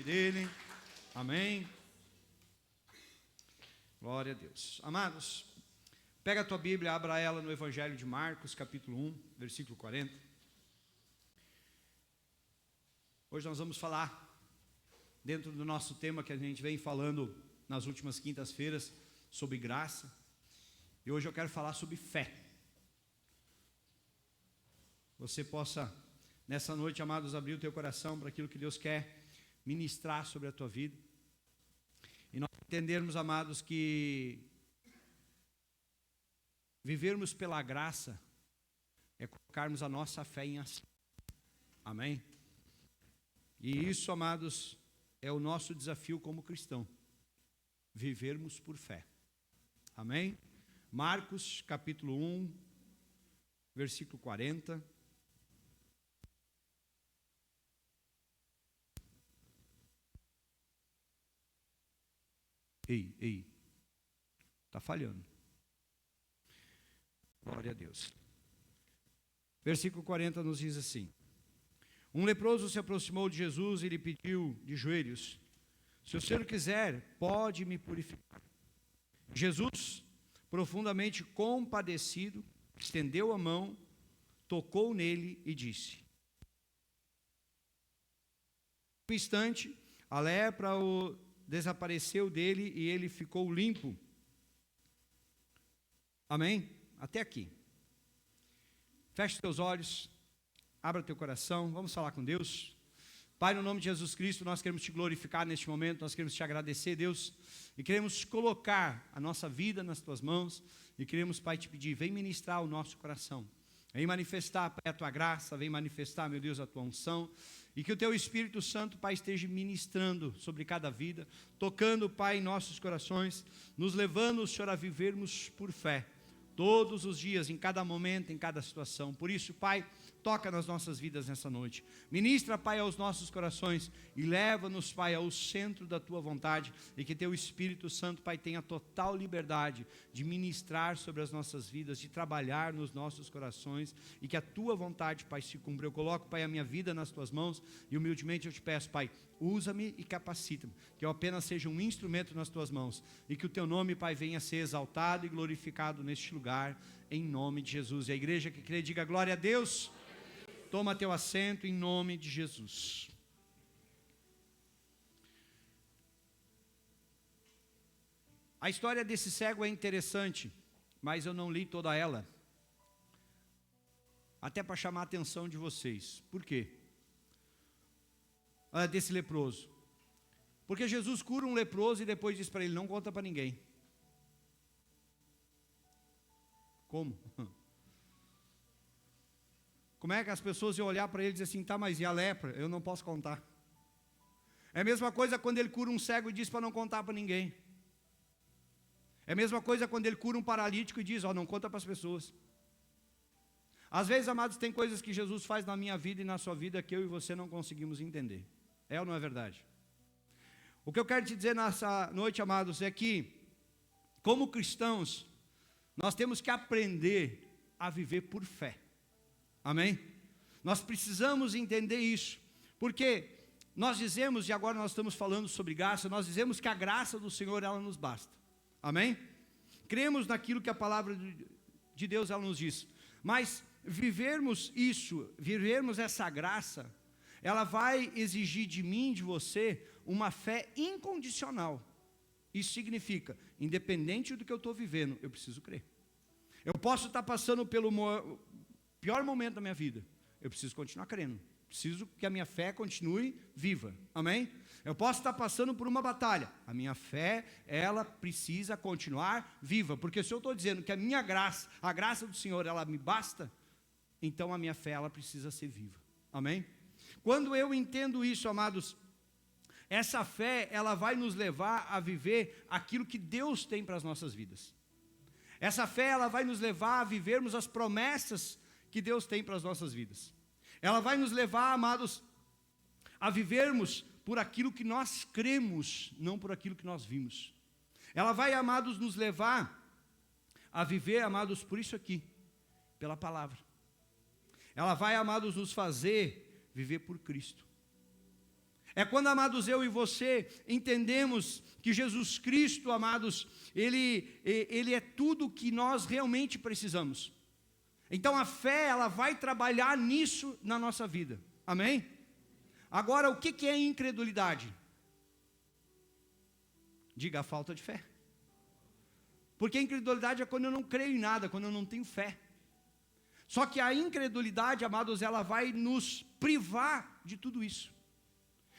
nome dele. Amém. Glória a Deus. Amados, pega a tua Bíblia, abra ela no Evangelho de Marcos, capítulo 1, versículo 40. Hoje nós vamos falar, dentro do nosso tema que a gente vem falando nas últimas quintas-feiras, sobre graça. E hoje eu quero falar sobre fé. Você possa, nessa noite, amados, abrir o teu coração para aquilo que Deus quer ministrar sobre a tua vida. E nós entendermos, amados, que vivermos pela graça é colocarmos a nossa fé em ação. Amém? E isso, amados, é o nosso desafio como cristão. Vivermos por fé. Amém? Marcos, capítulo 1, versículo 40. Ei, está falhando. Glória a Deus. Versículo 40 nos diz assim: um leproso se aproximou de Jesus e lhe pediu de joelhos: se o Senhor quiser, pode me purificar. Jesus, profundamente compadecido, estendeu a mão, tocou nele e disse. No instante, a lepra desapareceu dele e ele ficou limpo. Amém? Até aqui. Feche teus olhos, abra teu coração, vamos falar com Deus. Pai, no nome de Jesus Cristo, nós queremos te glorificar neste momento, nós queremos te agradecer, Deus, e queremos colocar a nossa vida nas tuas mãos, e queremos, Pai, te pedir, vem ministrar o nosso coração, vem manifestar, Pai, a tua graça, vem manifestar, meu Deus, a tua unção, e que o teu Espírito Santo, Pai, esteja ministrando sobre cada vida, tocando, Pai, em nossos corações, nos levando, Senhor, a vivermos por fé, todos os dias, em cada momento, em cada situação. Por isso, Pai, toca nas nossas vidas nessa noite. Ministra, Pai, aos nossos corações e leva-nos, Pai, ao centro da Tua vontade e que Teu Espírito Santo, Pai, tenha total liberdade de ministrar sobre as nossas vidas, de trabalhar nos nossos corações e que a Tua vontade, Pai, se cumpra. Eu coloco, Pai, a minha vida nas Tuas mãos e humildemente eu te peço, Pai, usa-me e capacita-me, que eu apenas seja um instrumento nas Tuas mãos e que o Teu nome, Pai, venha a ser exaltado e glorificado neste lugar, em nome de Jesus. E a igreja que crê, diga glória a Deus. Toma teu assento em nome de Jesus. A história desse cego é interessante, mas eu não li toda ela. Até para chamar a atenção de vocês. Por quê? Desse leproso. Porque Jesus cura um leproso e depois diz para ele, não conta para ninguém. Como? Como é que as pessoas iam olhar para ele e dizer assim, tá, mas e a lepra? Eu não posso contar. É a mesma coisa quando ele cura um cego e diz para não contar para ninguém. É a mesma coisa quando ele cura um paralítico e diz, não conta para as pessoas. Às vezes, amados, tem coisas que Jesus faz na minha vida e na sua vida que eu e você não conseguimos entender. É ou não é verdade? O que eu quero te dizer nessa noite, amados, é que, como cristãos, nós temos que aprender a viver por fé. Amém? Nós precisamos entender isso, porque nós dizemos, e agora nós estamos falando sobre graça, nós dizemos que a graça do Senhor, ela nos basta. Amém? Cremos naquilo que a palavra de Deus, ela nos diz, mas vivermos isso, vivermos essa graça, ela vai exigir de mim, de você, uma fé incondicional. Isso significa, independente do que eu estou vivendo, eu preciso crer. Eu posso estar passando pelo pior momento da minha vida, eu preciso continuar crendo, preciso que a minha fé continue viva, amém? Eu posso estar passando por uma batalha, a minha fé, ela precisa continuar viva, porque se eu estou dizendo que a minha graça, a graça do Senhor, ela me basta, então a minha fé, ela precisa ser viva, amém? Quando eu entendo isso, amados, essa fé, ela vai nos levar a viver aquilo que Deus tem para as nossas vidas. Essa fé, ela vai nos levar a vivermos as promessas que Deus tem para as nossas vidas. Ela vai nos levar, amados, a vivermos por aquilo que nós cremos, não por aquilo que nós vimos. Ela vai, amados, nos levar a viver, amados, por isso aqui, pela palavra. Ela vai, amados, nos fazer viver por Cristo. É quando, amados, eu e você entendemos que Jesus Cristo, amados, Ele é tudo o que nós realmente precisamos. Então a fé, ela vai trabalhar nisso na nossa vida, amém? Agora, o que é incredulidade? Diga, a falta de fé. Porque a incredulidade é quando eu não creio em nada, quando eu não tenho fé. Só que a incredulidade, amados, ela vai nos privar de tudo isso.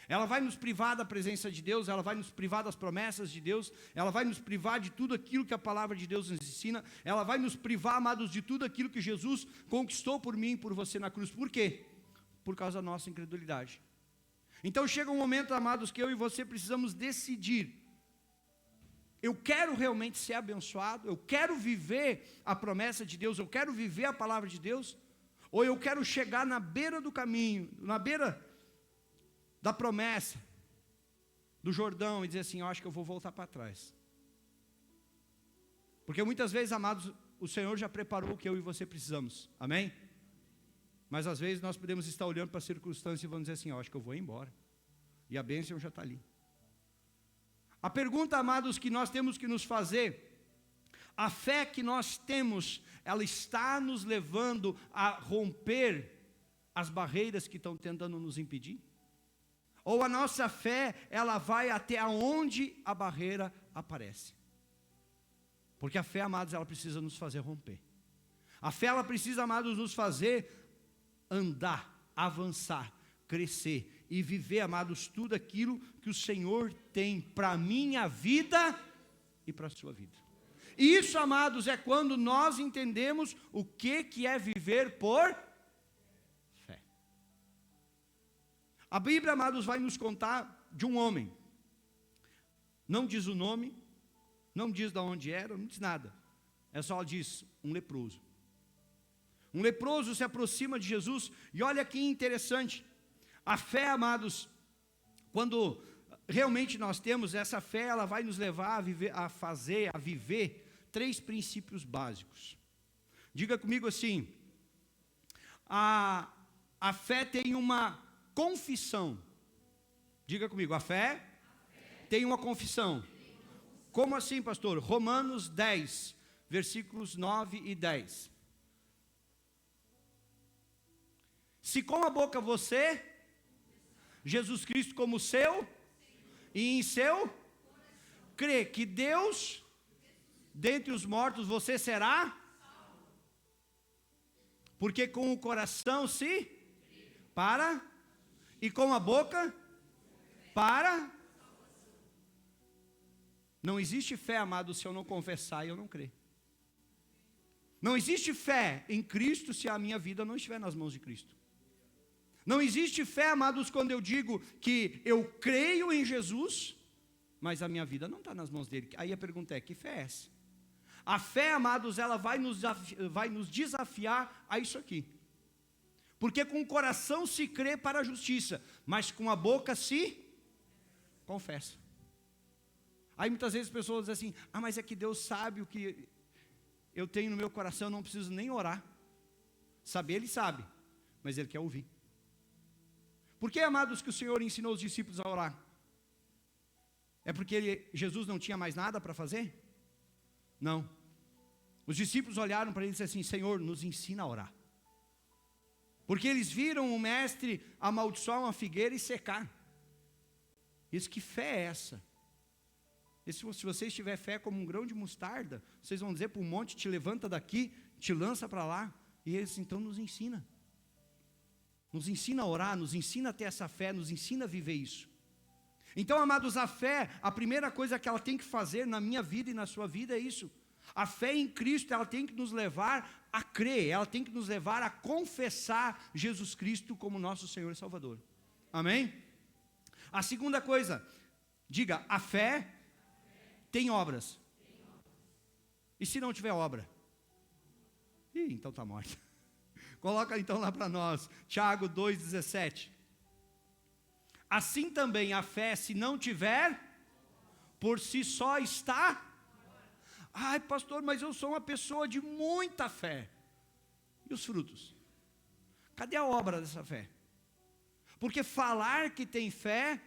Ela vai nos privar da presença de Deus, ela vai nos privar das promessas de Deus, ela vai nos privar de tudo aquilo que a palavra de Deus nos ensina, ela vai nos privar, amados, de tudo aquilo que Jesus conquistou por mim e por você na cruz. Por quê? Por causa da nossa incredulidade. Então chega um momento, amados, que eu e você precisamos decidir. Eu quero realmente ser abençoado, eu quero viver a promessa de Deus, eu quero viver a palavra de Deus, ou eu quero chegar na beira do caminho, na beira da promessa, do Jordão, e dizer assim, eu acho que eu vou voltar para trás. Porque muitas vezes, amados, o Senhor já preparou o que eu e você precisamos, amém? Mas às vezes nós podemos estar olhando para a circunstância e vamos dizer assim, eu acho que eu vou embora, e a bênção já está ali. A pergunta, amados, que nós temos que nos fazer, a fé que nós temos, ela está nos levando a romper as barreiras que estão tentando nos impedir? Ou a nossa fé, ela vai até onde a barreira aparece? Porque a fé, amados, ela precisa nos fazer romper. A fé, ela precisa, amados, nos fazer andar, avançar, crescer e viver, amados, tudo aquilo que o Senhor tem para a minha vida e para a sua vida. E isso, amados, é quando nós entendemos o que é viver por fé. A Bíblia, amados, vai nos contar de um homem. Não diz o nome, não diz de onde era, não diz nada. É só diz um leproso. Um leproso se aproxima de Jesus e olha que interessante. A fé, amados, quando realmente nós temos essa fé, ela vai nos levar a viver 3 princípios básicos. Diga comigo assim, a fé tem uma confissão. Diga comigo, a fé tem uma confissão. Como assim, pastor? Romanos 10, versículos 9 e 10. Se com a boca você, Jesus Cristo como seu, e em seu, crê que Deus, dentre os mortos você será, porque com o coração se, para, e com a boca, para. Não existe fé, amado, se eu não confessar e eu não crer. Não existe fé em Cristo se a minha vida não estiver nas mãos de Cristo. Não existe fé, amados, quando eu digo que eu creio em Jesus, mas a minha vida não está nas mãos dele. Aí a pergunta é, que fé é essa? A fé, amados, ela vai nos desafiar a isso aqui. Porque com o coração se crê para a justiça, mas com a boca se confessa. Aí muitas vezes as pessoas dizem assim, mas é que Deus sabe o que eu tenho no meu coração, eu não preciso nem orar. Saber Ele sabe, mas Ele quer ouvir. Por que, amados, que o Senhor ensinou os discípulos a orar? É porque Jesus não tinha mais nada para fazer? Não. Os discípulos olharam para ele e disseram assim, Senhor, nos ensina a orar. Porque eles viram o mestre amaldiçoar uma figueira e secar. Isso, que fé é essa? E se vocês tiverem fé como um grão de mostarda, vocês vão dizer para o monte, te levanta daqui, te lança para lá. E eles então nos ensina. Nos ensina a orar, nos ensina a ter essa fé, nos ensina a viver isso. Então, amados, a fé, a primeira coisa que ela tem que fazer na minha vida e na sua vida é isso. A fé em Cristo, ela tem que nos levar a crer, ela tem que nos levar a confessar Jesus Cristo como nosso Senhor e Salvador. Amém? A segunda coisa, diga, a fé tem obras. E se não tiver obra? Então está morta. Coloca então lá para nós, Tiago 2,17. Assim também a fé, se não tiver, por si só está. Ai, pastor, mas eu sou uma pessoa de muita fé. E os frutos? Cadê a obra dessa fé? Porque falar que tem fé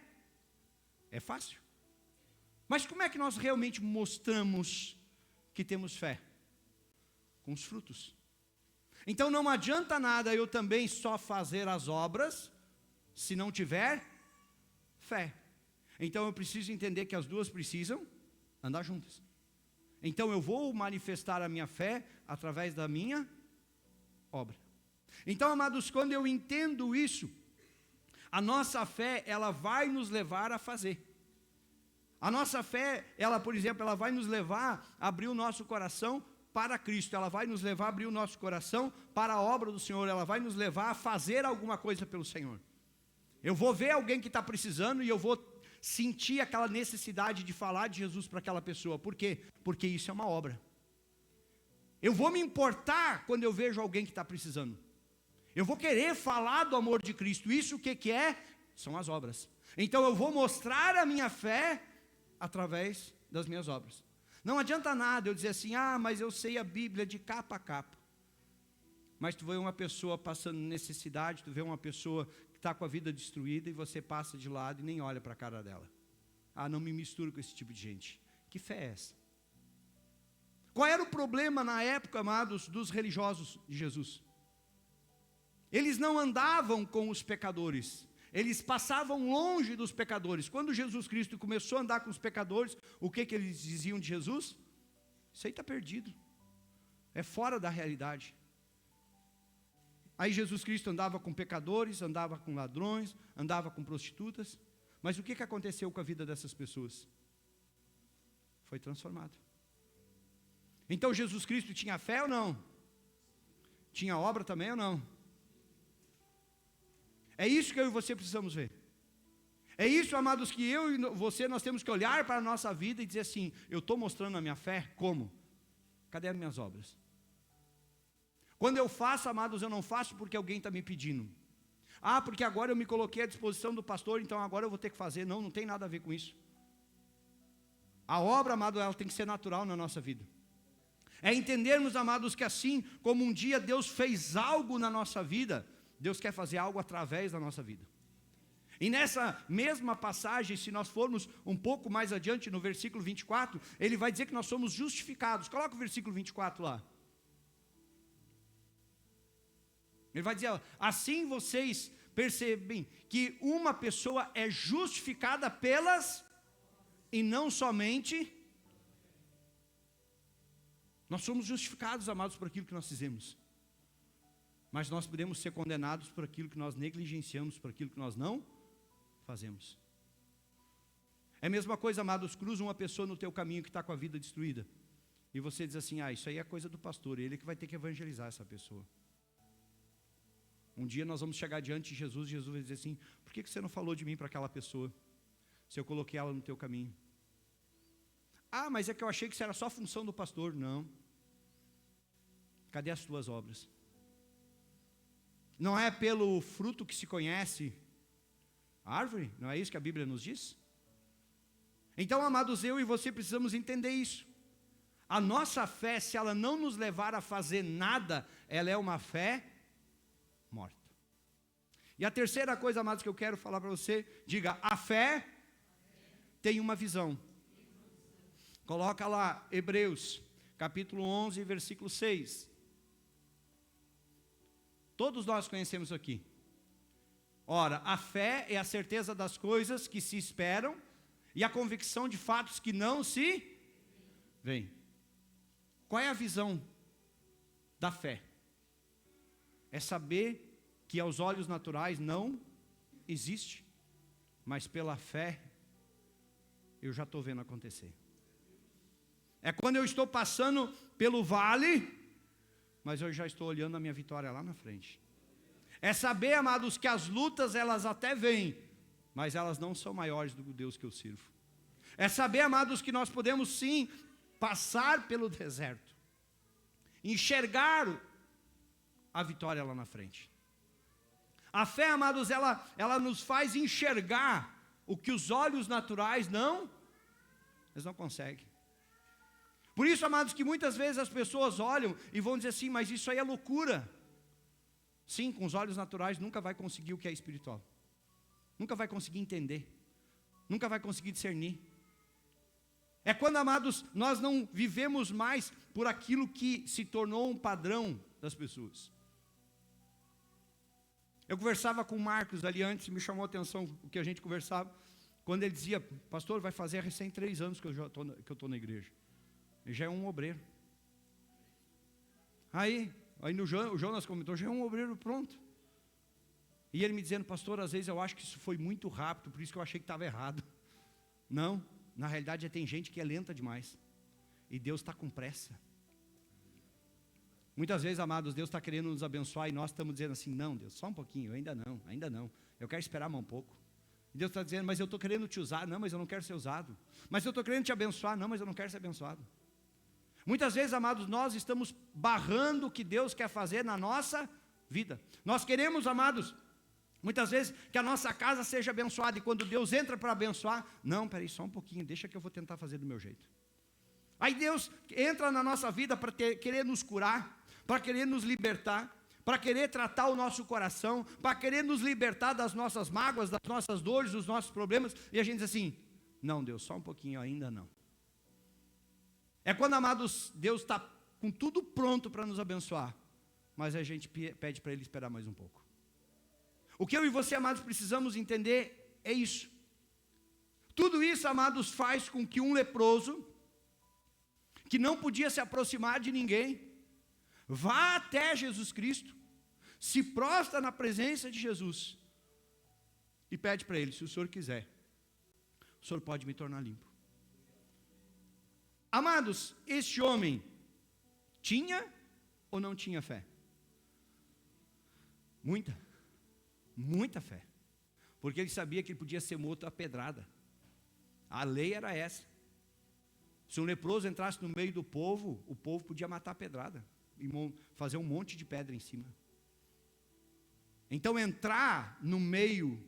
É fácil. Mas como é que nós realmente mostramos que temos fé? Com os frutos. Então não adianta nada eu também só fazer as obras, se não tiver fé. Então eu preciso entender que as duas precisam andar juntas. Então eu vou manifestar a minha fé através da minha obra. Então, amados, quando eu entendo isso, a nossa fé, ela vai nos levar a fazer. A nossa fé, ela, por exemplo, ela vai nos levar a abrir o nosso coração para Cristo. Ela vai nos levar a abrir o nosso coração para a obra do Senhor. Ela vai nos levar a fazer alguma coisa pelo Senhor. Eu vou ver alguém que está precisando e eu vou sentir aquela necessidade de falar de Jesus para aquela pessoa. Por quê? Porque isso é uma obra. Eu vou me importar quando eu vejo alguém que está precisando. Eu vou querer falar do amor de Cristo. Isso o que é? São as obras. Então eu vou mostrar a minha fé através das minhas obras. Não adianta nada eu dizer assim, mas eu sei a Bíblia de capa a capa. Mas tu vê uma pessoa passando necessidade, tu vê uma pessoa que está com a vida destruída e você passa de lado e nem olha para a cara dela. Não me misturo com esse tipo de gente. Que fé é essa? Qual era o problema na época, amados, dos religiosos de Jesus? Eles não andavam com os pecadores, eles passavam longe dos pecadores. Quando Jesus Cristo começou a andar com os pecadores, o que eles diziam de Jesus? Isso aí está perdido, é fora da realidade. Aí Jesus Cristo andava com pecadores, andava com ladrões, andava com prostitutas, mas o que aconteceu com a vida dessas pessoas? Foi transformado. Então Jesus Cristo tinha fé ou não? Tinha obra também ou não? É isso que eu e você precisamos ver. É isso, amados, que eu e você, nós temos que olhar para a nossa vida e dizer assim, eu estou mostrando a minha fé, como? Cadê as minhas obras? Quando eu faço, amados, eu não faço porque alguém está me pedindo. Porque agora eu me coloquei à disposição do pastor, então agora eu vou ter que fazer. Não, não tem nada a ver com isso. A obra, amado, ela tem que ser natural na nossa vida. É entendermos, amados, que assim como um dia Deus fez algo na nossa vida, Deus quer fazer algo através da nossa vida. E nessa mesma passagem, se nós formos um pouco mais adiante, no versículo 24, ele vai dizer que nós somos justificados. Coloca o versículo 24 lá. Ele vai dizer, assim vocês percebem que uma pessoa é justificada pelas, e não somente. Nós somos justificados, amados, por aquilo que nós fizemos. Mas nós podemos ser condenados por aquilo que nós negligenciamos, por aquilo que nós não fazemos. É a mesma coisa, amados, cruza uma pessoa no teu caminho que está com a vida destruída. E você diz assim, isso aí é coisa do pastor, ele que vai ter que evangelizar essa pessoa. Um dia nós vamos chegar diante de Jesus, e Jesus vai dizer assim, por que você não falou de mim para aquela pessoa? Se eu coloquei ela no teu caminho. Mas é que eu achei que isso era só função do pastor. Não. Cadê as tuas obras? Não é pelo fruto que se conhece a árvore? Não é isso que a Bíblia nos diz? Então, amados, eu e você precisamos entender isso. A nossa fé, se ela não nos levar a fazer nada, ela é uma fé morta. E a terceira coisa, amados, que eu quero falar para você, diga, a fé tem uma visão. Coloca lá, Hebreus, capítulo 11, versículo 6. Todos nós conhecemos aqui. Ora, a fé é a certeza das coisas que se esperam e a convicção de fatos que não se veem. Qual é a visão da fé? É saber que aos olhos naturais não existe, mas pela fé eu já estou vendo acontecer. É quando eu estou passando pelo vale, mas eu já estou olhando a minha vitória lá na frente. É saber, amados, que as lutas elas até vêm, mas elas não são maiores do que o Deus que eu sirvo. É saber, amados, que nós podemos sim passar pelo deserto, enxergar a vitória lá na frente. A fé, amados, ela nos faz enxergar o que os olhos naturais eles não conseguem. Por isso, amados, que muitas vezes as pessoas olham e vão dizer assim, mas isso aí é loucura. Sim, com os olhos naturais nunca vai conseguir o que é espiritual. Nunca vai conseguir entender. Nunca vai conseguir discernir. É quando, amados, nós não vivemos mais por aquilo que se tornou um padrão das pessoas. Eu conversava com o Marcos ali antes, me chamou a atenção o que a gente conversava, quando ele dizia, pastor, vai fazer recém 3 anos que eu estou na igreja. Ele já é um obreiro. Aí o Jonas comentou, já é um obreiro pronto. E ele me dizendo, pastor, às vezes eu acho que isso foi muito rápido, por isso que eu achei que estava errado. Não, na realidade tem gente que é lenta demais. E Deus está com pressa. Muitas vezes, amados, Deus está querendo nos abençoar e nós estamos dizendo assim, não, Deus, só um pouquinho, ainda não. Eu quero esperar mais um pouco. E Deus está dizendo, mas eu estou querendo te usar, não, mas eu não quero ser usado. Mas eu estou querendo te abençoar, não, mas eu não quero ser abençoado. Muitas vezes, amados, nós estamos barrando o que Deus quer fazer na nossa vida. Nós queremos, amados, muitas vezes que a nossa casa seja abençoada, e quando Deus entra para abençoar, não, peraí, só um pouquinho, deixa que eu vou tentar fazer do meu jeito. Aí Deus entra na nossa vida para querer nos curar, para querer nos libertar, para querer tratar o nosso coração, para querer nos libertar das nossas mágoas, das nossas dores, dos nossos problemas, e a gente diz assim, não Deus, só um pouquinho, ainda não. É quando, amados, Deus está com tudo pronto para nos abençoar, mas a gente pede para Ele esperar mais um pouco. O que eu e você, amados, precisamos entender é isso. Tudo isso, amados, faz com que um leproso, que não podia se aproximar de ninguém, vá até Jesus Cristo, se prostra na presença de Jesus, e pede para Ele, se o Senhor quiser, o Senhor pode me tornar limpo. Amados, este homem tinha ou não tinha fé? Muita fé, porque ele sabia que ele podia ser morto a pedrada. A lei era essa. Se um leproso entrasse no meio do povo, o povo podia matar a pedrada e fazer um monte de pedra em cima. Então entrar no meio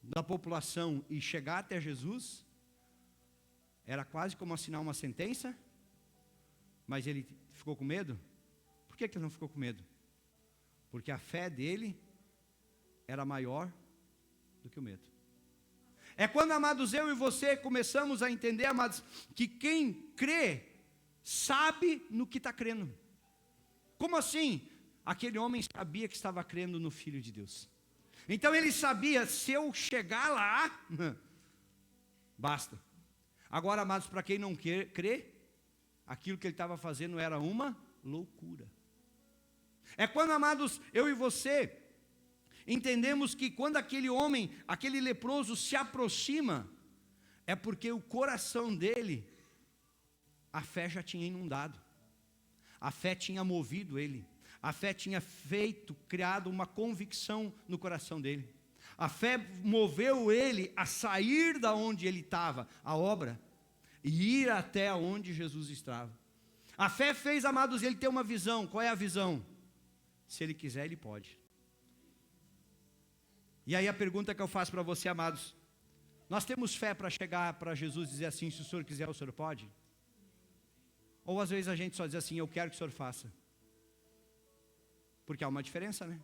da população e chegar até Jesus era quase como assinar uma sentença. Mas ele ficou com medo? Por que ele não ficou com medo? Porque a fé dele era maior do que o medo. É quando, amados, eu e você começamos a entender, amados, que quem crê sabe no que está crendo. Como assim? Aquele homem sabia que estava crendo no Filho de Deus. Então ele sabia, se eu chegar lá, basta. Agora, amados, para quem não crê, aquilo que ele estava fazendo era uma loucura. É quando, amados, eu e você entendemos que quando aquele homem, aquele leproso se aproxima, é porque o coração dele, a fé já tinha inundado, a fé tinha movido ele, a fé tinha criado uma convicção no coração dele. A fé moveu ele a sair da onde ele estava, a obra, e ir até onde Jesus estava. A fé fez, amados, ele ter uma visão. Qual é a visão? Se ele quiser, ele pode. E aí a pergunta que eu faço para você, amados, nós temos fé para chegar para Jesus e dizer assim, se o Senhor quiser, o Senhor pode? Ou às vezes a gente só diz assim, eu quero que o Senhor faça. Porque há uma diferença, né?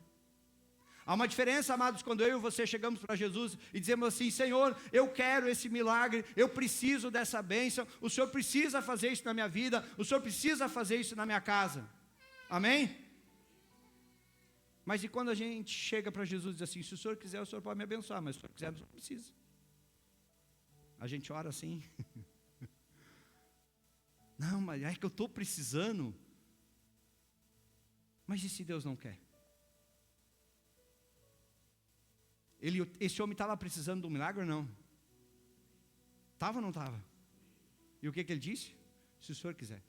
Há uma diferença, amados, quando eu e você chegamos para Jesus e dizemos assim, Senhor, eu quero esse milagre, eu preciso dessa bênção, o Senhor precisa fazer isso na minha vida, o Senhor precisa fazer isso na minha casa. Amém? Mas e quando a gente chega para Jesus e diz assim, se o Senhor quiser, o Senhor pode me abençoar, mas se o Senhor quiser, o Senhor precisa. A gente ora assim. Não, mas é que eu estou precisando. Mas e se Deus não quer? Esse homem estava precisando de um milagre ou não? Estava ou não estava? E o que ele disse? Se o Senhor quiser.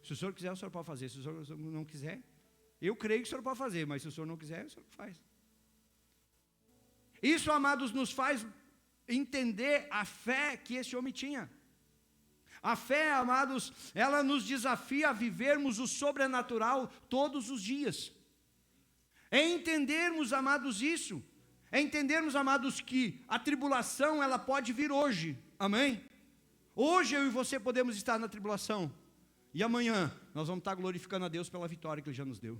Se o Senhor quiser, o Senhor pode fazer. Se o Senhor não quiser, eu creio que o Senhor pode fazer, mas se o Senhor não quiser, o Senhor faz. Isso, amados, nos faz entender a fé que esse homem tinha. A fé, amados, ela nos desafia a vivermos o sobrenatural todos os dias. É entendermos, amados, isso. É entendermos, amados, que a tribulação, ela pode vir hoje. Amém? Hoje eu e você podemos estar na tribulação. E amanhã nós vamos estar glorificando a Deus pela vitória que Ele já nos deu.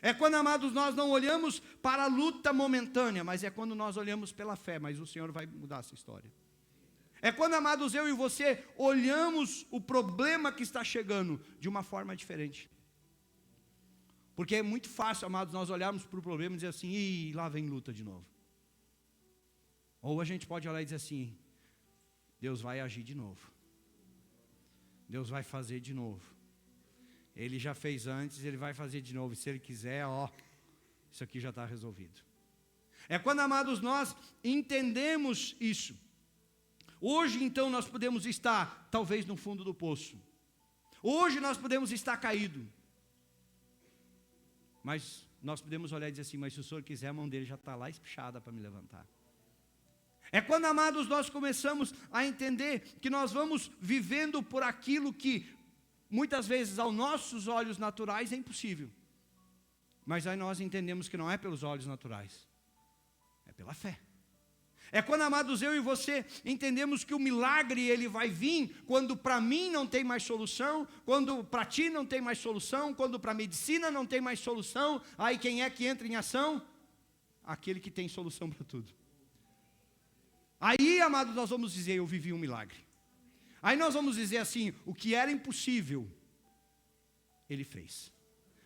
É quando, amados, nós não olhamos para a luta momentânea, mas é quando nós olhamos pela fé, mas o Senhor vai mudar essa história. É quando, amados, eu e você olhamos o problema que está chegando de uma forma diferente. Porque é muito fácil, amados, nós olharmos para o problema e dizer assim, ih, lá vem luta de novo. Ou a gente pode olhar e dizer assim, Deus vai agir de novo. Deus vai fazer de novo. Ele já fez antes, Ele vai fazer de novo. E se Ele quiser, isso aqui já está resolvido. É quando, amados, nós entendemos isso. Hoje, então, nós podemos estar, talvez, no fundo do poço. Hoje nós podemos estar caído. Mas nós podemos olhar e dizer assim, mas se o Senhor quiser, a mão dele já está lá espichada para me levantar. É quando, amados, nós começamos a entender que nós vamos vivendo por aquilo que, muitas vezes, aos nossos olhos naturais é impossível. Mas aí nós entendemos que não é pelos olhos naturais, é pela fé. É quando, amados, eu e você entendemos que o milagre ele vai vir quando para mim não tem mais solução, quando para ti não tem mais solução, quando para a medicina não tem mais solução, aí quem é que entra em ação? Aquele que tem solução para tudo. Aí, amados, nós vamos dizer, eu vivi um milagre. Aí nós vamos dizer assim, o que era impossível, Ele fez.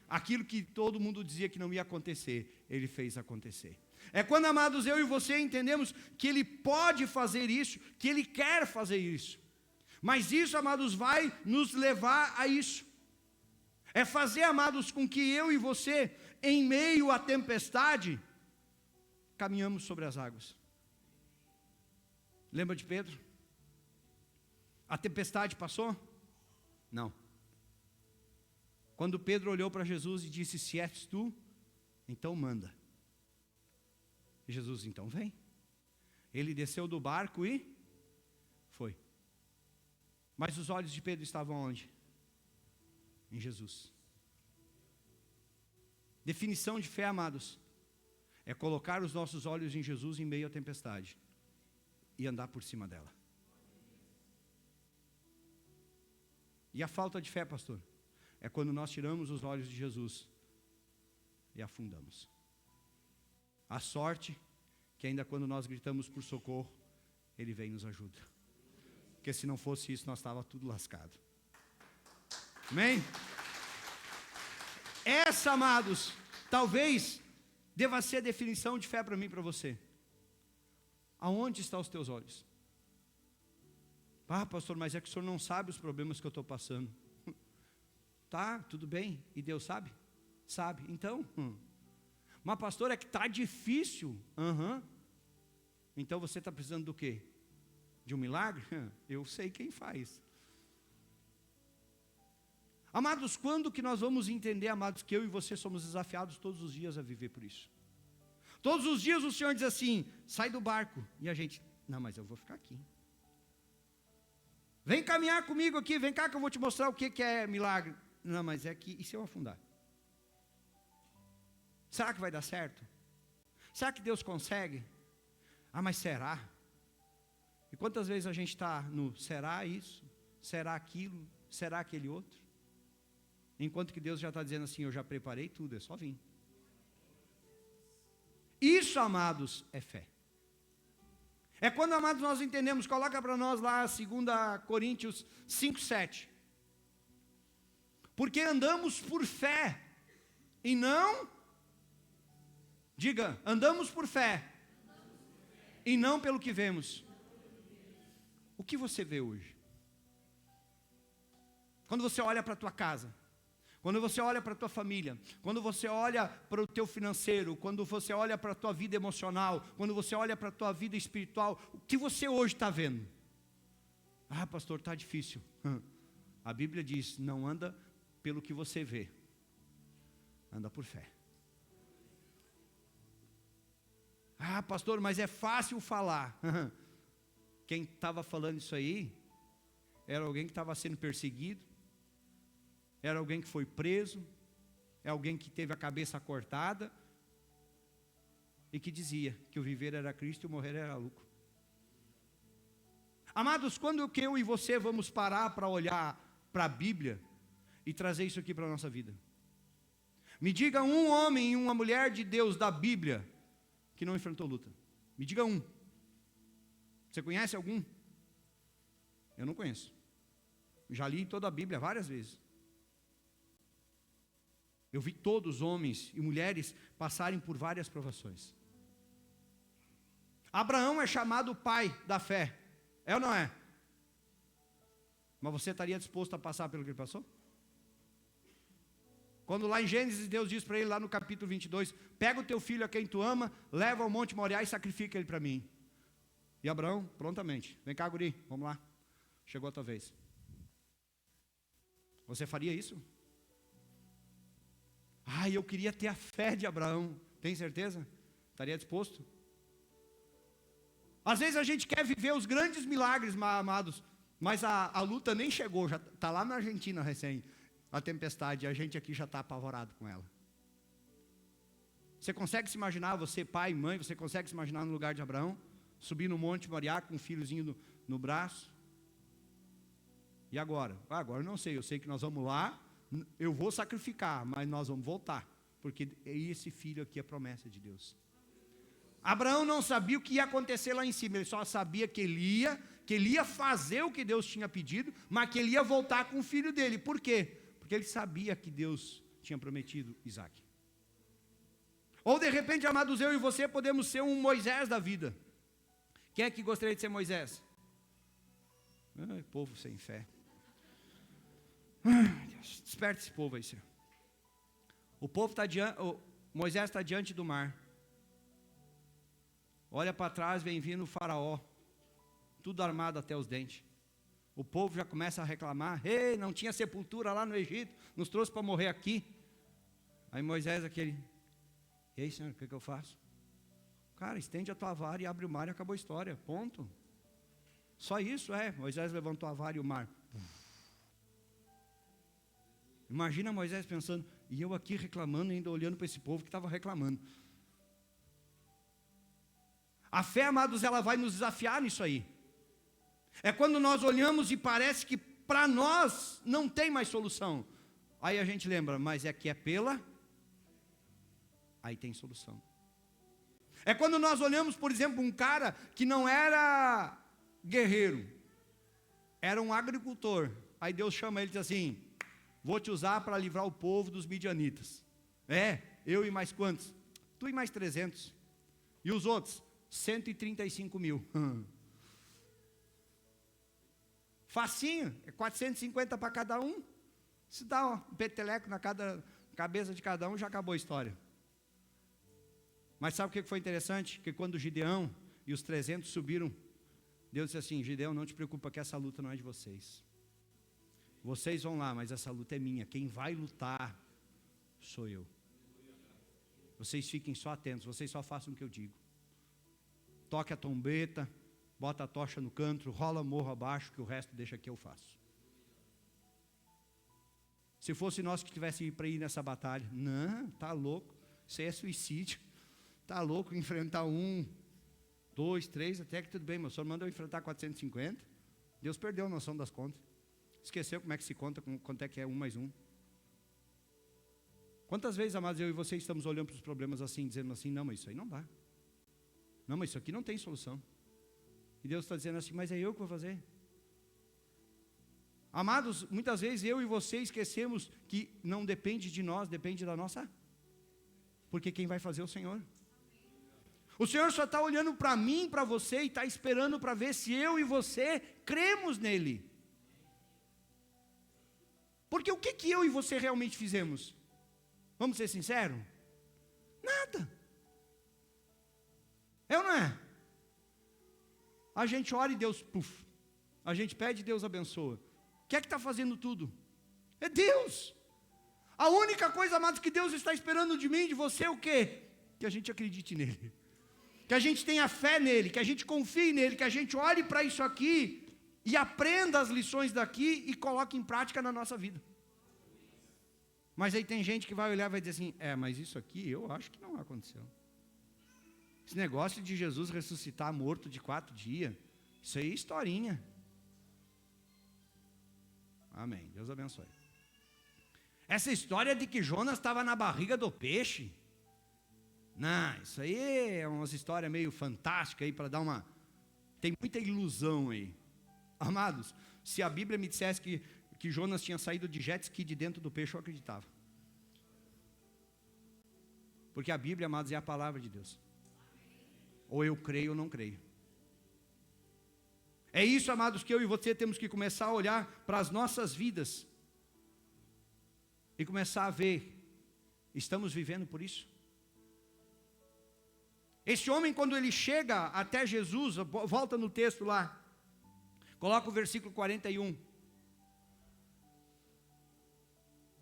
Aquilo que todo mundo dizia que não ia acontecer, Ele fez acontecer. É quando, amados, eu e você entendemos que Ele pode fazer isso, que Ele quer fazer isso. Mas isso, amados, vai nos levar a isso. É fazer, amados, com que eu e você, em meio à tempestade, caminhamos sobre as águas. Lembra de Pedro? A tempestade passou? Não. Quando Pedro olhou para Jesus e disse, se és tu, então manda. E Jesus, então vem. Ele desceu do barco e foi. Mas os olhos de Pedro estavam onde? Em Jesus. Definição de fé, amados, é colocar os nossos olhos em Jesus em meio à tempestade e andar por cima dela. E a falta de fé, pastor, é quando nós tiramos os olhos de Jesus e afundamos. A sorte, que ainda quando nós gritamos por socorro, Ele vem e nos ajuda. Porque se não fosse isso, nós estávamos tudo lascado. Amém? Essa, amados, talvez deva ser a definição de fé para mim e para você. Aonde estão os teus olhos? Ah, pastor, mas é que o senhor não sabe os problemas que eu estou passando. Tá, tudo bem. E Deus sabe? Sabe. Então, mas pastor, é que está difícil. Então você está precisando do quê? De um milagre? Eu sei quem faz. Amados, quando que nós vamos entender, amados, que eu e você somos desafiados todos os dias a viver por isso? Todos os dias o Senhor diz assim, sai do barco. E a gente, não, mas eu vou ficar aqui. Vem caminhar comigo aqui, vem cá que eu vou te mostrar o que é milagre. Não, mas é que, e se eu afundar? Será que vai dar certo? Será que Deus consegue? Ah, mas será? E quantas vezes a gente está no será isso? Será aquilo? Será aquele outro? Enquanto que Deus já está dizendo assim, eu já preparei tudo, é só vir. Isso, amados, é fé. É quando, amados, nós entendemos, coloca para nós lá 2 Coríntios 5:7. Porque andamos por fé, e não, diga, andamos por fé, e não pelo que vemos. O que você vê hoje? Quando você olha para a tua casa, quando você olha para a tua família, quando você olha para o teu financeiro, quando você olha para a tua vida emocional, quando você olha para a tua vida espiritual, o que você hoje está vendo? Ah, pastor, está difícil. A Bíblia diz, não anda pelo que você vê, anda por fé. Ah, pastor, mas é fácil falar. Quem estava falando isso aí, era alguém que estava sendo perseguido, era alguém que foi preso, é alguém que teve a cabeça cortada, e que dizia que o viver era Cristo e o morrer era lucro. Amados, quando que eu e você vamos parar para olhar para a Bíblia, e trazer isso aqui para a nossa vida? Me diga um homem e uma mulher de Deus da Bíblia que não enfrentou luta. Me diga um. Você conhece algum? Eu não conheço. Já li toda a Bíblia várias vezes. Eu vi todos, homens e mulheres, passarem por várias provações. Abraão é chamado pai da fé. É ou não é? Mas você estaria disposto a passar pelo que ele passou? Quando lá em Gênesis, Deus diz para ele, lá no capítulo 22, pega o teu filho a quem tu ama, leva ao Monte Moriá e sacrifica ele para mim. E Abraão, prontamente, vem cá, guri, vamos lá. Chegou a tua vez. Você faria isso? Eu queria ter a fé de Abraão. Tem certeza? Estaria disposto? Às vezes a gente quer viver os grandes milagres, amados, mas a luta nem chegou, já está lá na Argentina recém, a tempestade, a gente aqui já está apavorado com ela. Você consegue se imaginar, você pai e mãe, você consegue se imaginar no lugar de Abraão? Subir no Monte Moriá com um filhozinho no braço? E agora? Agora eu não sei, eu sei que nós vamos lá, eu vou sacrificar, mas nós vamos voltar, porque esse filho aqui é promessa de Deus. Abraão não sabia o que ia acontecer lá em cima, ele só sabia que ele ia fazer o que Deus tinha pedido, mas que ele ia voltar com o filho dele. Por quê? Porque ele sabia que Deus tinha prometido Isaac. Ou de repente, amados, eu e você podemos ser um Moisés da vida. Quem é que gostaria de ser Moisés? Povo sem fé. Deus, desperta esse povo aí, Senhor. Moisés está diante do mar. Olha para trás, vem vindo o faraó, tudo armado até os dentes. O povo já começa a reclamar, não tinha sepultura lá no Egito, nos trouxe para morrer aqui. Aí Moisés e aí, Senhor, o que eu faço? Cara, estende a tua vara e abre o mar e acabou a história, ponto. Só isso, Moisés levantou a vara e o mar. Imagina Moisés pensando, e eu aqui reclamando, ainda olhando para esse povo que estava reclamando. A fé, amados, ela vai nos desafiar nisso aí. É quando nós olhamos e parece que para nós não tem mais solução. Aí a gente lembra, mas é pela... Aí tem solução. É quando nós olhamos, por exemplo, um cara que não era guerreiro, era um agricultor. Aí Deus chama ele e diz assim, vou te usar para livrar o povo dos midianitas. Eu e mais quantos? Tu e mais 300. E os outros? 135 mil. Facinho, 450 para cada um. Se dá um peteleco na cabeça de cada um, já acabou a história. Mas sabe o que foi interessante? Que quando Gideão e os 300 subiram, Deus disse assim, Gideão, não te preocupa que essa luta não é de vocês. Vocês vão lá, mas essa luta é minha. Quem vai lutar sou eu. Vocês fiquem só atentos, vocês só façam o que eu digo. Toque a trombeta, bota a tocha no canto, rola morro abaixo, que o resto deixa que eu faço. Se fosse nós que tivéssemos para ir nessa batalha, não, tá louco, isso aí é suicídio. Tá louco enfrentar 1, 2, 3, até que tudo bem, mas o senhor mandou enfrentar 450. Deus perdeu a noção das contas. Esqueceu como é que se conta, quanto é que é 1 mais 1. Quantas vezes, amados, eu e você estamos olhando para os problemas assim, dizendo assim, não, mas isso aí não dá. Não, mas isso aqui não tem solução. E Deus está dizendo assim, mas é eu que vou fazer. Amados, muitas vezes eu e você esquecemos que não depende de nós, depende da nossa. Porque quem vai fazer é o Senhor. O Senhor só está olhando para mim, para você, e está esperando para ver se eu e você cremos nele. Porque o que eu e você realmente fizemos? Vamos ser sinceros? Nada. É ou não é? A gente ora e Deus, puf. A gente pede e Deus abençoa. Quem é que está fazendo tudo? É Deus. A única coisa, amados, que Deus está esperando de mim e de você é o quê? Que a gente acredite nele. Que a gente tenha fé nele, que a gente confie nele, que a gente olhe para isso aqui e aprenda as lições daqui e coloque em prática na nossa vida. Mas aí tem gente que vai olhar e vai dizer assim, mas isso aqui eu acho que não aconteceu. Esse negócio de Jesus ressuscitar morto de 4 dias, isso aí é historinha. Amém, Deus abençoe. Essa história de que Jonas estava na barriga do peixe, não, isso aí é uma história meio fantástica aí para dar uma... Tem muita ilusão aí. Amados, se a Bíblia me dissesse que Jonas tinha saído de jet ski de dentro do peixe, eu acreditava. Porque a Bíblia, amados, é a palavra de Deus. Ou eu creio ou não creio. É isso, amados, que eu e você temos que começar a olhar para as nossas vidas. E começar a ver, estamos vivendo por isso? Esse homem, quando ele chega até Jesus, volta no texto lá, coloca o versículo 41.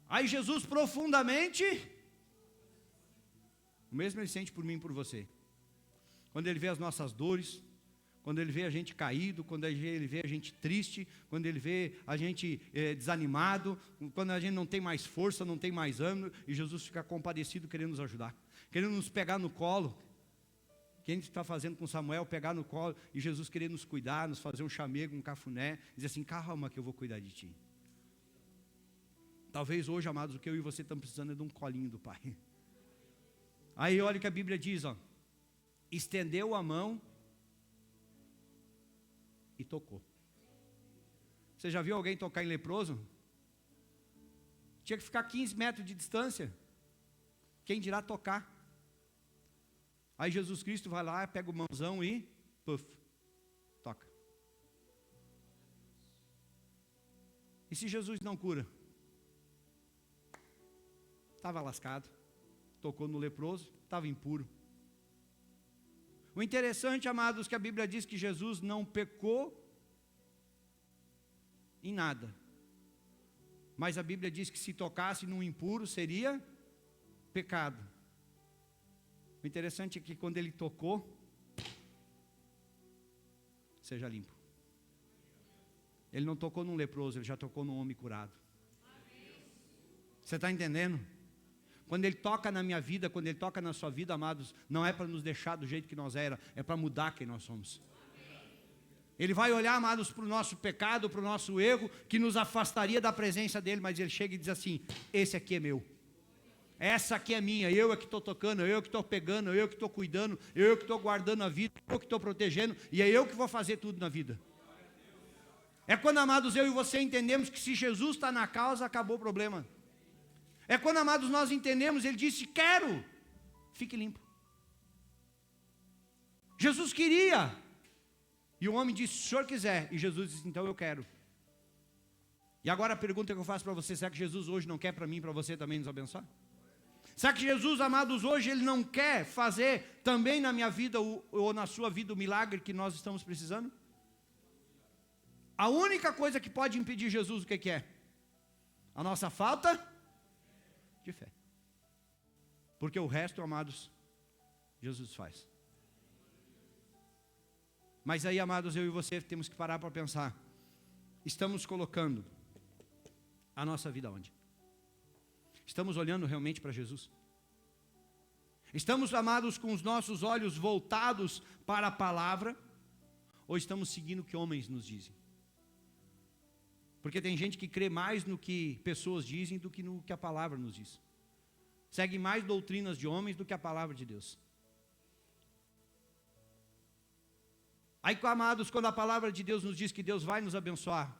Aí Jesus profundamente, o mesmo ele sente por mim e por você. Quando ele vê as nossas dores, quando ele vê a gente caído, quando ele vê a gente triste, quando ele vê a gente desanimado, quando a gente não tem mais força, não tem mais ânimo, e Jesus fica compadecido querendo nos ajudar, querendo nos pegar no colo. O que a gente está fazendo com Samuel, pegar no colo, e Jesus querer nos cuidar, nos fazer um chamego, um cafuné, dizer assim, calma que eu vou cuidar de ti. Talvez hoje, amados, o que eu e você estamos precisando é de um colinho do Pai. Aí olha o que a Bíblia diz, ó, estendeu a mão e tocou. Você já viu alguém tocar em leproso? Tinha que ficar 15 metros de distância. Quem dirá tocar? Aí Jesus Cristo vai lá, pega o mãozão e puff, toca. E se Jesus não cura? Estava lascado, tocou no leproso, estava impuro. O interessante, amados, que a Bíblia diz que Jesus não pecou em nada. Mas a Bíblia diz que se tocasse num impuro seria pecado. O interessante é que quando ele tocou, seja limpo. Ele não tocou num leproso, ele já tocou num homem curado. Você está entendendo? Quando ele toca na minha vida, quando ele toca na sua vida, amados, não é para nos deixar do jeito que nós era, é para mudar quem nós somos. Ele vai olhar, amados, para o nosso pecado, para o nosso erro, que nos afastaria da presença dele, mas ele chega e diz assim, esse aqui é meu. Essa aqui é minha, eu é que estou tocando, eu que estou pegando, eu que estou cuidando, eu que estou guardando a vida, eu que estou protegendo, e é eu que vou fazer tudo na vida. É quando, amados, eu e você entendemos que se Jesus está na causa, acabou o problema. É quando, amados, nós entendemos, ele disse, quero, fique limpo. Jesus queria, e o homem disse, se o senhor quiser, e Jesus disse, então eu quero. E agora a pergunta que eu faço para você, será que Jesus hoje não quer para mim e para você também nos abençoar? Será que Jesus, amados, hoje ele não quer fazer também na minha vida ou na sua vida o milagre que nós estamos precisando? A única coisa que pode impedir Jesus, o que é? A nossa falta de fé. Porque o resto, amados, Jesus faz. Mas aí, amados, eu e você temos que parar para pensar. Estamos colocando a nossa vida onde? Estamos olhando realmente para Jesus? Estamos, amados, com os nossos olhos voltados para a palavra? Ou estamos seguindo o que homens nos dizem? Porque tem gente que crê mais no que pessoas dizem do que no que a palavra nos diz. Segue mais doutrinas de homens do que a palavra de Deus. Aí, amados, quando a palavra de Deus nos diz que Deus vai nos abençoar,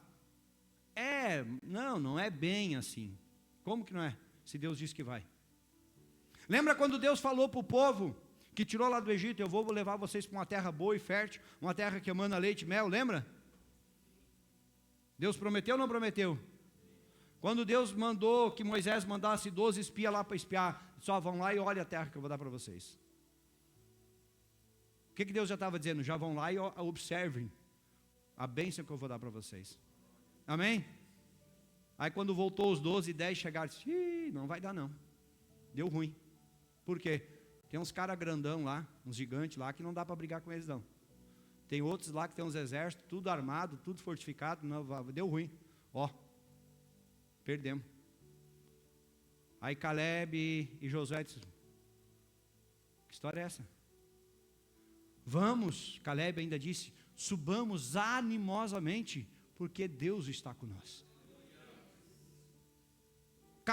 não é bem assim. Como que não é? Se Deus diz que vai. Lembra quando Deus falou para o povo que tirou lá do Egito, eu vou levar vocês para uma terra boa e fértil, uma terra que emana leite e mel, lembra? Deus prometeu ou não prometeu? Quando Deus mandou que Moisés mandasse 12 espias lá para espiar, só vão lá e olhem a terra que eu vou dar para vocês. O que Deus já estava dizendo? Já vão lá e observem a bênção que eu vou dar para vocês. Amém? Aí quando voltou os 12 e 10 chegaram, disse, não vai dar não. Deu ruim. Por quê? Tem uns caras grandão lá, uns gigantes lá, que não dá para brigar com eles não. Tem outros lá que tem uns exércitos, tudo armado, tudo fortificado, não, deu ruim. Perdemos. Aí Caleb e Josué disseram, que história é essa? Vamos, Caleb ainda disse, subamos animosamente, porque Deus está conosco.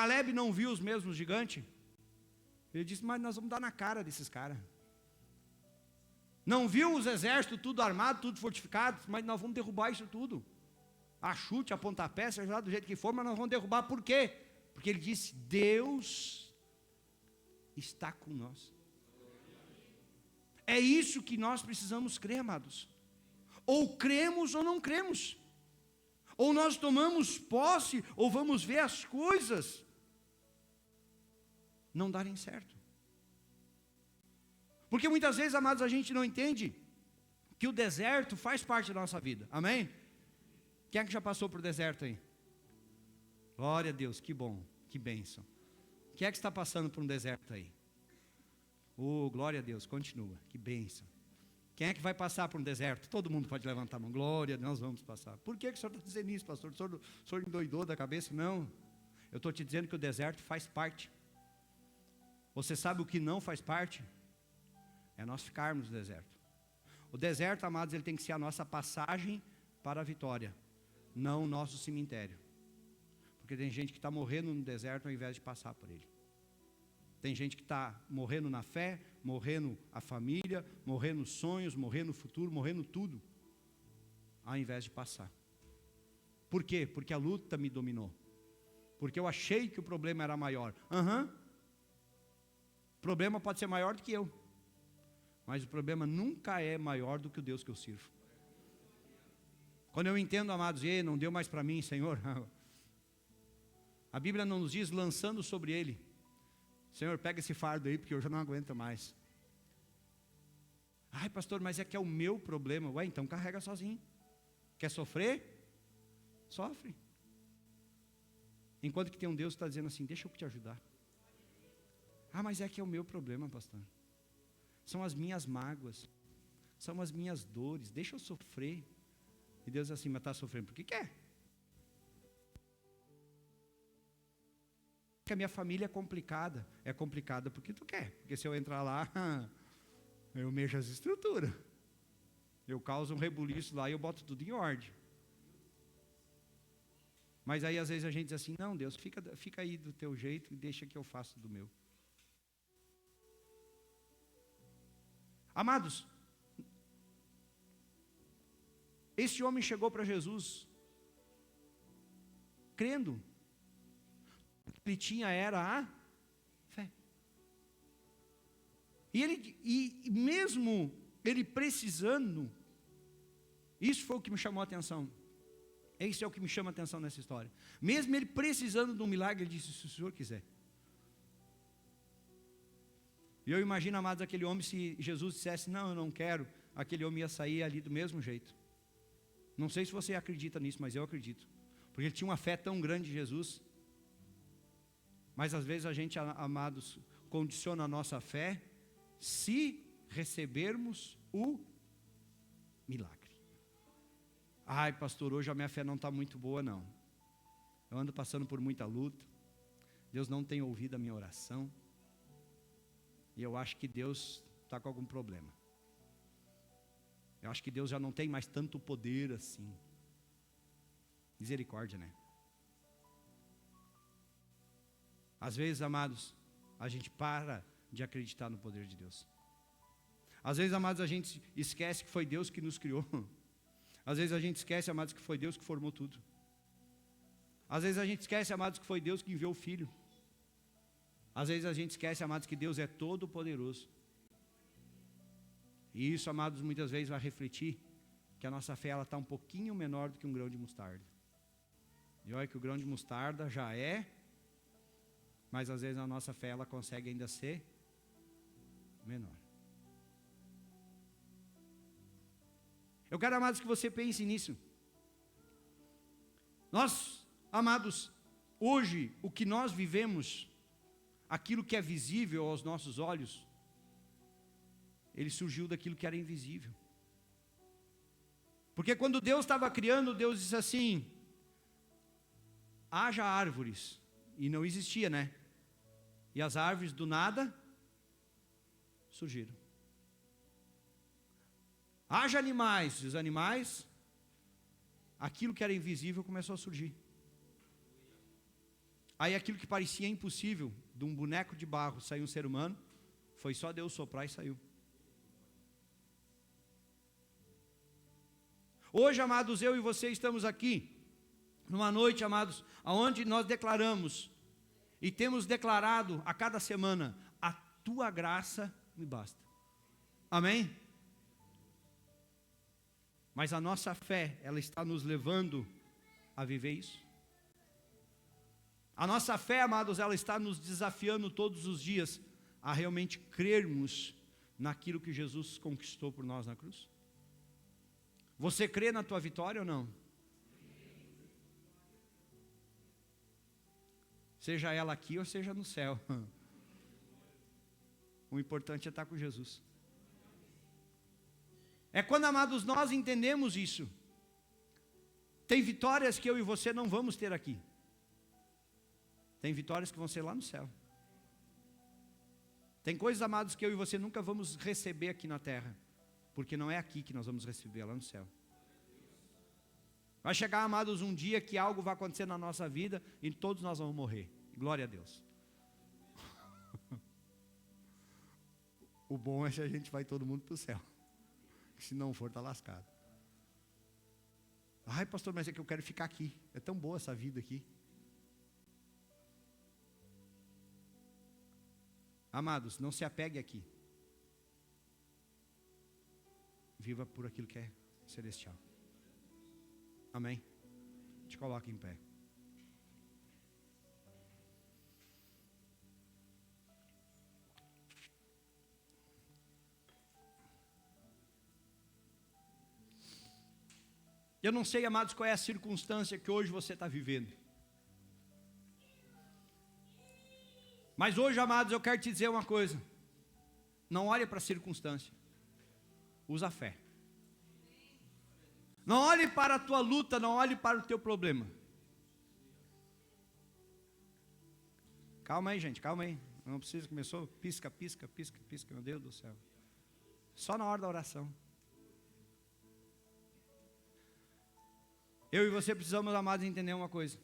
Caleb não viu os mesmos gigantes? Ele disse, mas nós vamos dar na cara desses caras. Não viu os exércitos tudo armado, tudo fortificado, mas nós vamos derrubar isso tudo. A chute, a pontapé, seja lá do jeito que for, mas nós vamos derrubar. Por quê? Porque ele disse, Deus está com nós. É isso que nós precisamos crer, amados. Ou cremos ou não cremos. Ou nós tomamos posse, ou vamos ver as coisas não darem certo. Porque muitas vezes, amados, a gente não entende que o deserto faz parte da nossa vida. Amém? Quem é que já passou por deserto aí? Glória a Deus, que bom, que bênção. Quem é que está passando por um deserto aí? Oh, glória a Deus, continua, que bênção. Quem é que vai passar por um deserto? Todo mundo pode levantar a mão. Glória, nós vamos passar. Por que o senhor está dizendo isso, pastor? O senhor endoidou da cabeça? Não. Eu estou te dizendo que o deserto faz parte. Você sabe o que não faz parte? É nós ficarmos no deserto. O deserto, amados, ele tem que ser a nossa passagem para a vitória, não o nosso cemitério. Porque tem gente que está morrendo no deserto ao invés de passar por ele. Tem gente que está morrendo na fé, morrendo a família, morrendo os sonhos, morrendo o futuro, morrendo tudo, ao invés de passar. Por quê? Porque a luta me dominou. Porque eu achei que o problema era maior. O problema pode ser maior do que eu. Mas o problema nunca é maior do que o Deus que eu sirvo. Quando eu entendo, amados, não deu mais para mim, Senhor. A Bíblia não nos diz lançando sobre ele. Senhor, pega esse fardo aí, porque eu já não aguento mais. Ai, pastor, mas é que é o meu problema. Ué, então carrega sozinho. Quer sofrer? Sofre. Enquanto que tem um Deus que está dizendo assim, deixa eu te ajudar. Ah, mas é que é o meu problema, pastor. São as minhas mágoas. São as minhas dores. Deixa eu sofrer. E Deus assim, mas está sofrendo porque quer. Que a minha família é complicada. É complicada porque tu quer. Porque se eu entrar lá, eu mexo as estruturas. Eu causo um rebuliço lá e eu boto tudo em ordem. Mas aí às vezes a gente diz assim, não Deus, fica aí do teu jeito e deixa que eu faço do meu. Amados, esse homem chegou para Jesus crendo. O que ele tinha era a fé. E mesmo ele precisando, isso foi o que me chamou a atenção. Isso é o que me chama a atenção nessa história. Mesmo ele precisando de um milagre, ele disse, se o Senhor quiser. E eu imagino, amados, aquele homem, se Jesus dissesse, não, eu não quero, aquele homem ia sair ali do mesmo jeito. Não sei se você acredita nisso, mas eu acredito. Porque ele tinha uma fé tão grande em Jesus. Mas às vezes a gente, amados, condiciona a nossa fé se recebermos o milagre. Ai, pastor, hoje a minha fé não está muito boa, não. Eu ando passando por muita luta. Deus não tem ouvido a minha oração. E eu acho que Deus está com algum problema. Eu acho que Deus já não tem mais tanto poder assim. Misericórdia, né? Às vezes, amados, a gente para de acreditar no poder de Deus. Às vezes, amados, a gente esquece que foi Deus que nos criou. Às vezes a gente esquece, amados, que foi Deus que formou tudo. Às vezes a gente esquece, amados, que foi Deus que enviou o Filho. Às vezes a gente esquece, amados, que Deus é todo poderoso. E isso, amados, muitas vezes vai refletir que a nossa fé está um pouquinho menor do que um grão de mostarda. E olha que o grão de mostarda já é, mas às vezes a nossa fé ela consegue ainda ser menor. Eu quero, amados, que você pense nisso. Nós, amados, hoje o que nós vivemos, aquilo que é visível aos nossos olhos, ele surgiu daquilo que era invisível. Porque quando Deus estava criando, Deus disse assim, haja árvores, e não existia, né? E as árvores do nada surgiram. Haja animais, e os animais, aquilo que era invisível começou a surgir. Aí aquilo que parecia impossível, de um boneco de barro sair um ser humano, foi só Deus soprar e saiu. Hoje, amados, eu e você estamos aqui, numa noite, amados, onde nós declaramos, e temos declarado a cada semana, a tua graça me basta. Amém? Mas a nossa fé, ela está nos levando a viver isso. A nossa fé, amados, ela está nos desafiando todos os dias a realmente crermos naquilo que Jesus conquistou por nós na cruz. Você crê na tua vitória ou não? Seja ela aqui ou seja no céu. O importante é estar com Jesus. É quando, amados, nós entendemos isso. Tem vitórias que eu e você não vamos ter aqui. Tem vitórias que vão ser lá no céu. Tem coisas, amados, que eu e você nunca vamos receber aqui na terra. Porque não é aqui que nós vamos receber, é lá no céu. Vai chegar, amados, um dia que algo vai acontecer na nossa vida e todos nós vamos morrer. Glória a Deus. O bom é que a gente vai todo mundo para o céu. Se não for, está lascado. Ai, pastor, mas é que eu quero ficar aqui. É tão boa essa vida aqui. Amados, não se apegue aqui. Viva por aquilo que é celestial. Amém? Te coloque em pé. Eu não sei, amados, qual é a circunstância que hoje você está vivendo. Mas hoje, amados, eu quero te dizer uma coisa. Não olhe para a circunstância. Usa a fé. Não olhe para a tua luta, não olhe para o teu problema. Calma aí, gente, calma aí. Não precisa, começou, pisca, pisca, pisca, pisca, meu Deus do céu. Só na hora da oração. Eu e você precisamos, amados, entender uma coisa.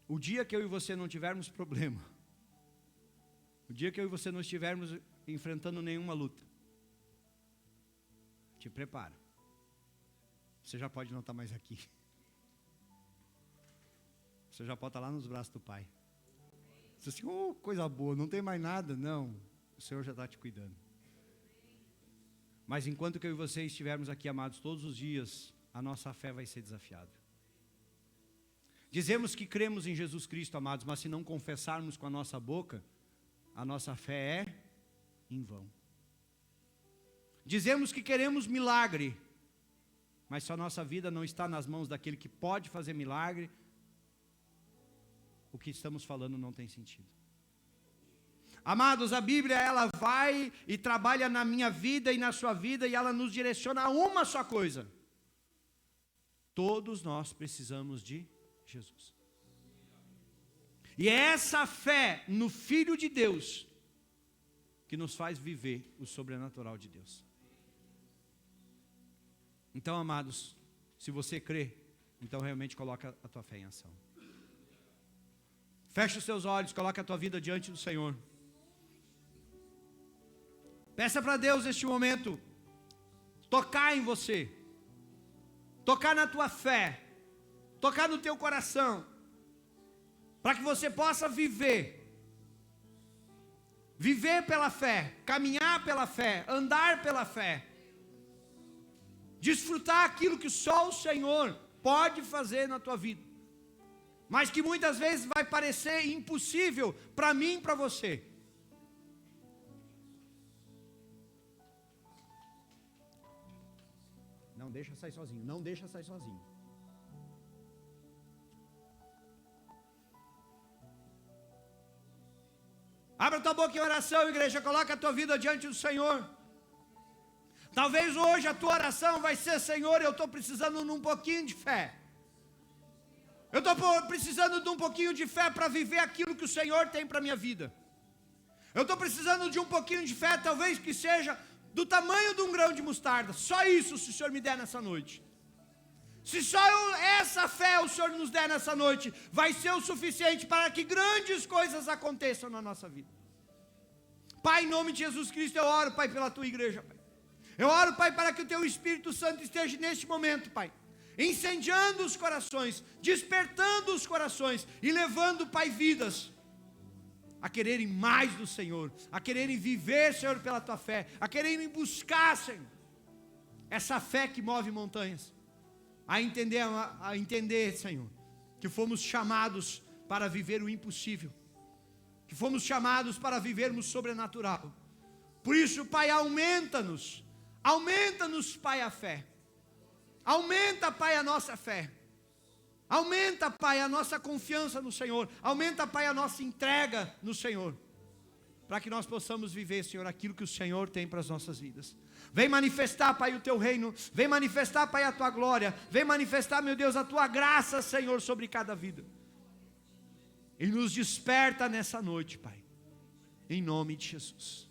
O dia que eu e você não tivermos problema, o dia que eu e você não estivermos enfrentando nenhuma luta, te prepara. Você já pode não estar mais aqui. Você já pode estar lá nos braços do Pai. Você diz assim, oh, coisa boa, não tem mais nada. Não, o Senhor já está te cuidando. Mas enquanto que eu e você estivermos aqui, amados, todos os dias, a nossa fé vai ser desafiada. Dizemos que cremos em Jesus Cristo, amados, mas se não confessarmos com a nossa boca, a nossa fé é em vão. Dizemos que queremos milagre, mas se a nossa vida não está nas mãos daquele que pode fazer milagre, o que estamos falando não tem sentido. Amados, a Bíblia, ela vai e trabalha na minha vida e na sua vida, e ela nos direciona a uma só coisa. Todos nós precisamos de Jesus. E é essa fé no Filho de Deus que nos faz viver o sobrenatural de Deus. Então, amados, se você crê, então realmente coloca a tua fé em ação. Fecha os seus olhos, coloca a tua vida diante do Senhor. Peça para Deus neste momento tocar em você, tocar na tua fé, tocar no teu coração, para que você possa viver pela fé, caminhar pela fé, andar pela fé, desfrutar aquilo que só o Senhor pode fazer na tua vida, mas que muitas vezes vai parecer impossível para mim e para você. Não deixa sair sozinho, não deixa sair sozinho. Abra tua boca em oração, igreja, coloca a tua vida diante do Senhor. Talvez hoje a tua oração vai ser, Senhor, eu estou precisando de um pouquinho de fé. Eu estou precisando de um pouquinho de fé para viver aquilo que o Senhor tem para a minha vida. Eu estou precisando de um pouquinho de fé, talvez que seja do tamanho de um grão de mostarda. Só isso, se o Senhor me der nessa noite. Se só essa fé o Senhor nos der nessa noite, vai ser o suficiente para que grandes coisas aconteçam na nossa vida. Pai, em nome de Jesus Cristo, eu oro, Pai, pela tua igreja, Pai. Eu oro, Pai, para que o teu Espírito Santo esteja neste momento, Pai, incendiando os corações, despertando os corações e levando, Pai, vidas a quererem mais do Senhor, a quererem viver, Senhor, pela tua fé, a quererem buscar, Senhor, essa fé que move montanhas. A entender, Senhor, que fomos chamados para viver o impossível, que fomos chamados para vivermos sobrenatural. Por isso, Pai, aumenta-nos, Pai, a fé, aumenta, Pai, a nossa fé, aumenta, Pai, a nossa confiança no Senhor, aumenta, Pai, a nossa entrega no Senhor, para que nós possamos viver, Senhor, aquilo que o Senhor tem para as nossas vidas. Vem manifestar, Pai, o teu reino, vem manifestar, Pai, a tua glória, vem manifestar, meu Deus, a tua graça, Senhor, sobre cada vida. E nos desperta nessa noite, Pai, em nome de Jesus.